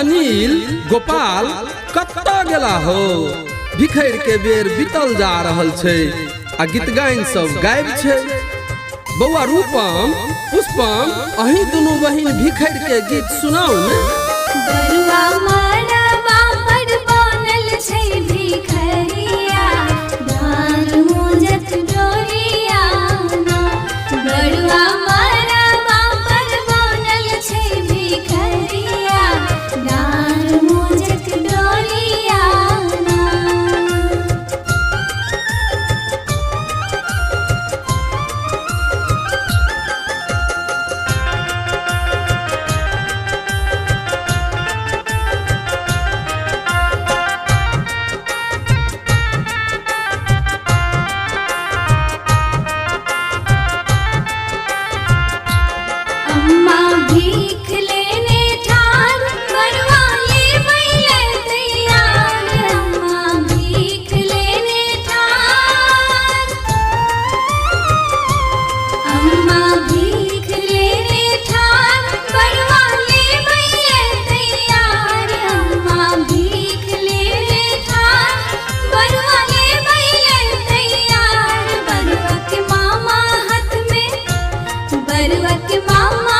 अनिल गोपाल कत्ता गेला हो? बिखर के बेर बीतल जा रहल छे आ गीत गायन सब गायब छे। बउआ रूपम पुष्पम अही दुनू बहिन बिखर के गीत सुनाओ ने। बरुआ मरवा पर बनल छै भिखरिया, डाल मुजत डोरिया ना। बरुआ मरवा पर बनल छै भिखरिया, डाल मुजत डोरिया ना। अम्मा भीख लेने ठान बरुआ ले बैले तैयार। अम्मा भीख लेने ठान, अम्मा भीख लेने ठान बरुआ ले बैले तैयार। अम्मा भीख लेने ठान बरुआ ले बैले तैयार। बरुआ के मामा हाथ में, बरुआ के मामा